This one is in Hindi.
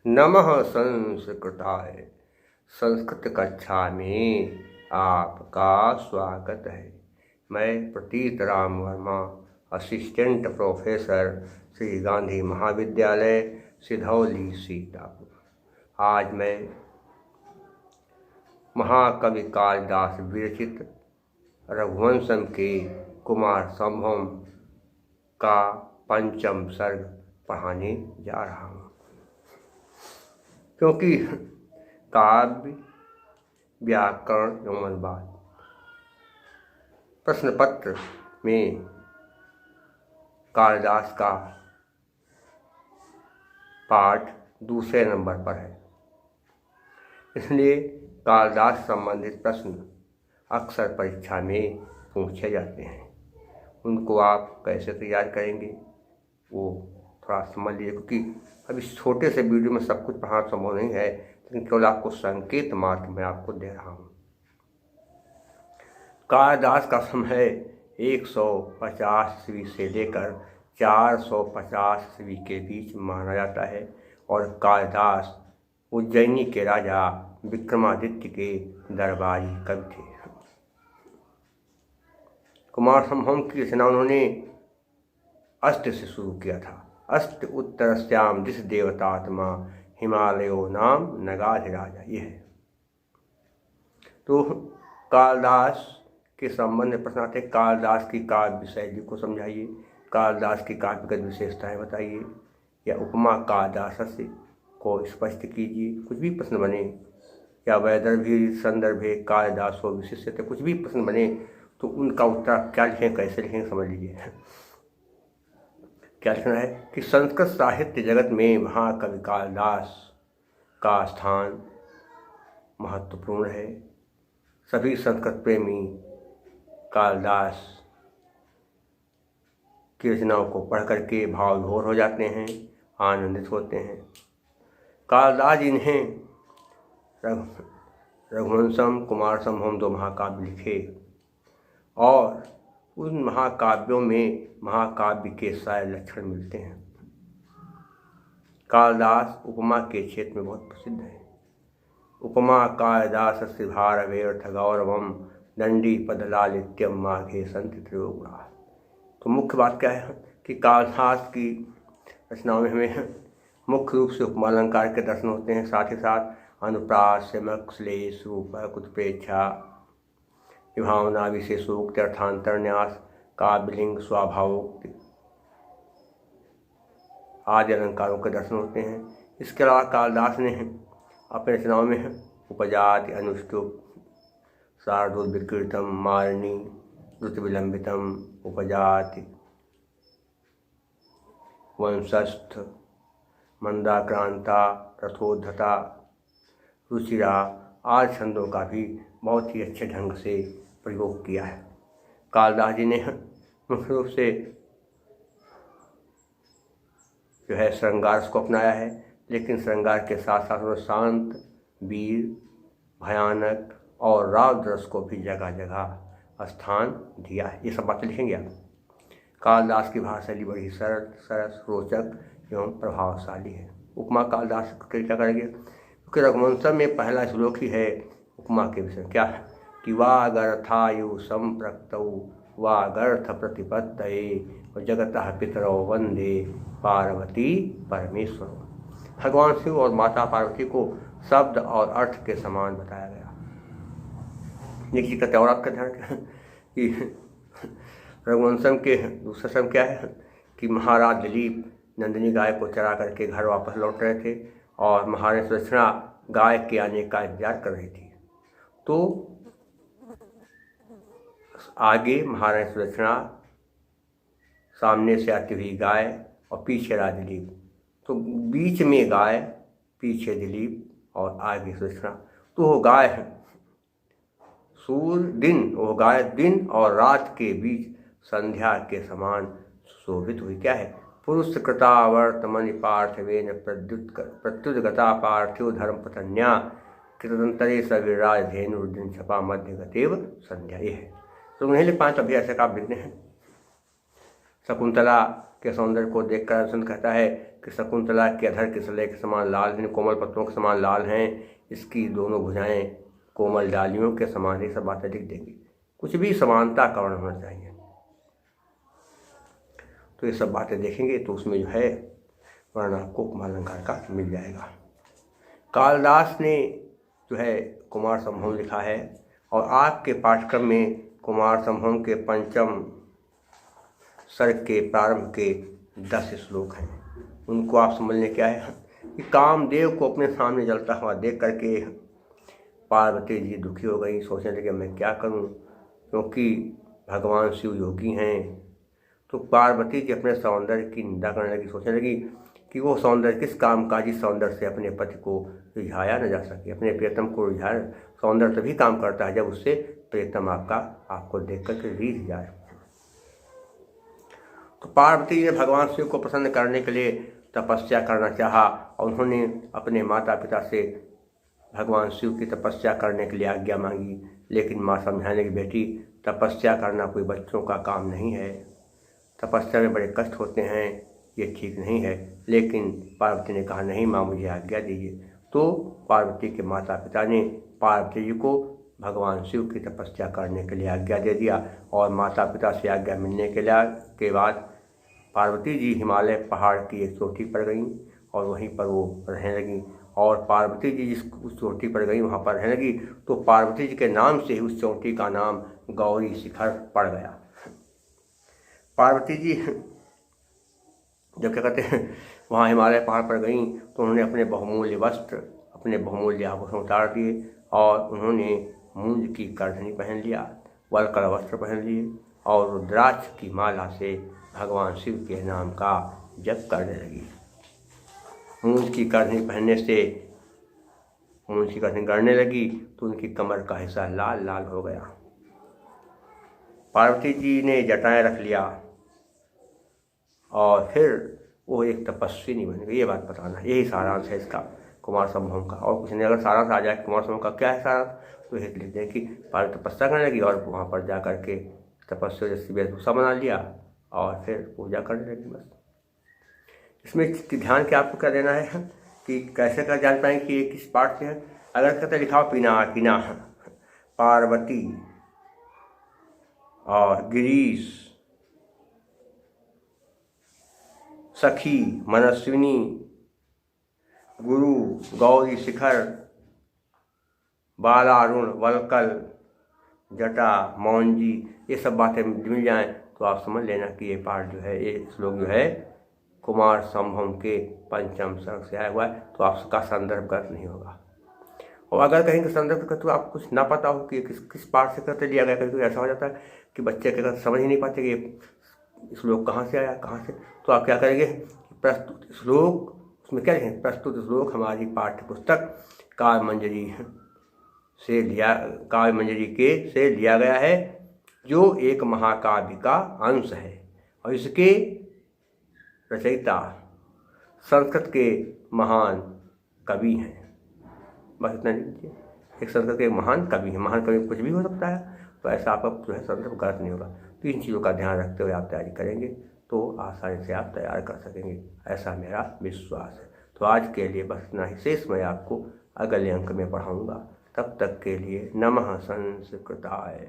नमः संस्कृताय। संस्कृत कक्षा में आपका स्वागत है। मैं प्रतीत राम वर्मा, असिस्टेंट प्रोफेसर, श्री गांधी महाविद्यालय, सिधौली, सीतापुर। आज मैं महाकवि कालिदास विरचित रघुवंशम के कुमार संभवम का पंचम सर्ग पढ़ाने जा रहा हूँ। क्योंकि काव्य, व्याकरण एवं अनुवाद प्रश्न पत्र में कालिदास का पाठ दूसरे नंबर पर है, इसलिए कालिदास संबंधित प्रश्न अक्सर परीक्षा में पूछे जाते हैं। उनको आप कैसे तैयार करेंगे वो थोड़ा समझ लीजिए, क्योंकि अब इस छोटे से वीडियो में सब कुछ पढ़ाना संभव नहीं है, लेकिन केवल आपको संकेत मात्र मैं आपको दे रहा हूँ। कालिदास का समय 150 ईस्वी से लेकर 450 ईस्वी के बीच माना जाता है और कालिदास उज्जैनी के राजा विक्रमादित्य के दरबारी कवि थे। कुमार संभवम की रचना उन्होंने अस्त से शुरू किया था। अस्त उत्तरस्याम दिश देवतात्मा हिमालयो नाम नगाधिराजा, ये है। तो कालिदास के संबंध में प्रश्न आते, कालिदास की काव्य शैली को समझाइए, कालिदास की काव्यगत विशेषताएं बताइए, या उपमा कालिदास से को स्पष्ट कीजिए। कुछ भी प्रश्न बने, या वैदर्भी संदर्भे कालिदासो विशिष्यते, कुछ भी प्रश्न बने तो उनका उत्तर क्या लिखें, कैसे लिखें, समझ लीजिए। क्या लिखना है कि संस्कृत साहित्य जगत में महाकवि कालिदास का स्थान महत्वपूर्ण है। सभी संस्कृत प्रेमी कालिदास की रचनाओं को पढ़ करके भाव विभोर हो जाते हैं, आनंदित होते हैं। कालिदास इन्हें रघुवंशम, कुमार संभवम 2 महाकाव्य लिखे और उन महाकाव्यों में महाकाव्य के सारे लक्षण मिलते हैं। कालिदास उपमा के क्षेत्र में बहुत प्रसिद्ध है। उपमा कालिदास भारवेर्थ गौरवम दंडी पदलालित्यम माघे संत त्रयोगुणा। तो मुख्य बात क्या है कि कालिदास की रचनाओं में हमें मुख्य रूप से उपमा अलंकार के दर्शन होते हैं, साथ ही साथ अनुप्रास, यमक, श्लेष, रूपक, उत्प्रेक्षा, विभावना, विशेषोक्त, अर्थांतर, न्यास, काव्यलिंग, स्वभावोक्ति आदि अलंकारों के दर्शन होते हैं। इसके अलावा कालिदास ने अपने रचनाओं में उपजाति, अनुष्टुप, शार्दूल, विकृतम, मारणी, द्रुत विलंबितम, उपजाति, वंशस्थ, मंदाक्रांता, रथोद्धता, रुचिरा आदि छंदों का भी बहुत ही अच्छे ढंग से प्रयोग किया है। कालिदास जी ने मुख्य रूप से जो है श्रृंगार को अपनाया है, लेकिन श्रृंगार के साथ साथ उन्होंने शांत, वीर, भयानक और रौद्र रस को भी जगह जगह स्थान दिया है। ये सब बातें लिखेंगे आप। कालिदास की भाषा शैली बड़ी सरल, सरस, रोचक एवं प्रभावशाली है। उपमा कालिदास क्या करेंगे, क्योंकि रघुवंशम में पहला श्लोक ही है उपमा के विषय। क्या है कि वागर्थायु संप्रक्तौ वागर्थ प्रतिपत्तये जगतः पितरौ वंदे पार्वती परमेश्वर। भगवान शिव और माता पार्वती को शब्द और अर्थ के समान बताया गया। एक चीज का और आपका ध्यान कि रघुवंशम के दूसरा शब्द क्या है कि महाराज दिलीप नंदिनी गाय को चरा करके घर वापस लौट रहे थे और महारानी सुदक्षिणा गाय के आने का इंतजार कर रही थी। तो आगे महारानी सुदक्षिणा, सामने से आती हुई गाय और पीछे राजा दिलीप। तो बीच में गाय, पीछे दिलीप और आगे सुदक्षिणा। तो वो गाय वो गाय दिन और रात के बीच संध्या के समान शोभित हुई। क्या है, पुरुष कृता वर्तमनि पार्थिवेन प्रत्युद्गता पार्थिव धर्म पतन्या कृतंतरे सविराज धेनुर्दिन छपा मध्य गतेव संध्या। ये है। तो उन्हें 5 अभ्यास का आप लिखते हैं। शकुंतला के सौंदर्य को देखकर अर्जुन कहता है कि शकुंतला के अधर किसले के समान लाल हैं, कोमल पत्तों के समान लाल हैं, इसकी दोनों भुजाएं कोमल डालियों के समान। ये सब बातें लिख देंगी। कुछ भी समानता का वर्ण होना चाहिए। तो ये सब बातें देखेंगे तो उसमें जो है वर्ण आपको उपमा अलंकार का मिल जाएगा। कालिदास ने जो है कुमार संभव लिखा है और आपके पाठ्यक्रम में कुमार संभव के पंचम सर्ग के प्रारंभ के 10 श्लोक हैं। उनको आप समझने क्या है कि कामदेव को अपने सामने जलता हुआ देख करके पार्वती जी दुखी हो गई। सोचने लगे मैं क्या करूं, क्योंकि भगवान शिव योगी हैं। तो पार्वती जी अपने सौंदर्य की निंदा करने लगी। सोचने लगी कि वो सौंदर्य किस कामकाजी सौंदर्य से अपने पति को रिझाया न जा सके। अपने प्रियतम को रिझाया, सौंदर्य तभी काम करता है जब उससे प्रियतम आपको देख करके रीझ जाए। तो पार्वती जी ने भगवान शिव को प्रसन्न करने के लिए तपस्या करना चाहा और उन्होंने अपने माता पिता से भगवान शिव की तपस्या करने के लिए आज्ञा मांगी। लेकिन माँ समझाने की बेटी तपस्या करना कोई बच्चों का काम नहीं है, तपस्या में बड़े कष्ट होते हैं, ये ठीक नहीं है। लेकिन पार्वती ने कहा नहीं माँ मुझे आज्ञा दीजिए। तो पार्वती के माता पिता ने पार्वती जी को भगवान शिव की तपस्या करने के लिए आज्ञा दे दिया और माता पिता से आज्ञा मिलने के बाद पार्वती जी हिमालय पहाड़ की एक चोटी पर गईं और वहीं पर वो रहने लगीं। और पार्वती जी जिस उस चोटी पर गई वहाँ पर रहने लगी तो पार्वती जी के नाम से ही उस चोटी का नाम गौरी शिखर पड़ गया। पार्वती जी जब क्या कहते हैं वहाँ हिमालय पहाड़ पर गईं तो उन्होंने अपने बहुमूल्य वस्त्र, अपने बहुमूल्य आभूषण उतार दिए और उन्होंने मूंज की करधनी पहन लिया, वलकर वस्त्र पहन लिए और रुद्राक्ष की माला से भगवान शिव के नाम का जप करने लगी। मूंज की करधनी पहनने से मूंज की करधनी गड़ने लगी तो उनकी कमर का हिस्सा लाल लाल हो गया। पार्वती जी ने जटाएं रख लिया और फिर वो एक तपस्विनी बन गई। ये बात बताना, यही सारांश है इसका कुमार संभव का। और कुछ नहीं, अगर सारांश आ जाए कुमार संभव का क्या है सारांश तो ये लिख दें कि पार्वती तपस्या करने लगी और वहाँ पर जा करके तपस्या जैसी वेशभूषा बना लिया और फिर पूजा करने लगी। बस इसमें ध्यान क्या आपको क्या देना है कि कैसे कर जान पाएंगे कि ये किस पाठ से है। अगर कहते लिखा पिनाकिना पार्वती और गिरीश सखी मनस्विनी गुरु गौरी शिखर बालारुण वलकल जटा मौंजी, ये सब बातें मिल जाएं तो आप समझ लेना कि ये पाठ जो है, ये श्लोक जो है कुमार संभव के पंचम सर्ग से आया हुआ है। तो आपका संदर्भ गलत नहीं होगा। और अगर कहीं का संदर्भ का तो आप कुछ ना पता हो कि किस पाठ से करते लिया गया, कभी ऐसा हो जाता है कि बच्चे के समझ ही नहीं पाते कि श्लोक कहाँ से आया कहाँ से। तो आप क्या करेंगे, प्रस्तुत श्लोक उसमें क्या लिखें, प्रस्तुत श्लोक हमारी पाठ्य पुस्तक काव्य मंजरी से लिया गया है, जो एक महाकाव्य का अंश है और इसके रचयिता संस्कृत के महान कवि हैं। बस इतना लीजिए, एक संस्कृत के महान कवि हैं। महान कवि कुछ भी हो सकता है, तो ऐसा आपका जो है संदर्भ गलत नहीं होगा। तो इन चीज़ों का ध्यान रखते हुए आप तैयारी करेंगे तो आसानी से आप तैयार कर सकेंगे, ऐसा मेरा विश्वास है। तो आज के लिए बस इतना ही, शेष मैं आपको अगले अंक में पढ़ाऊँगा। तब तक के लिए नमः संस्कृताय।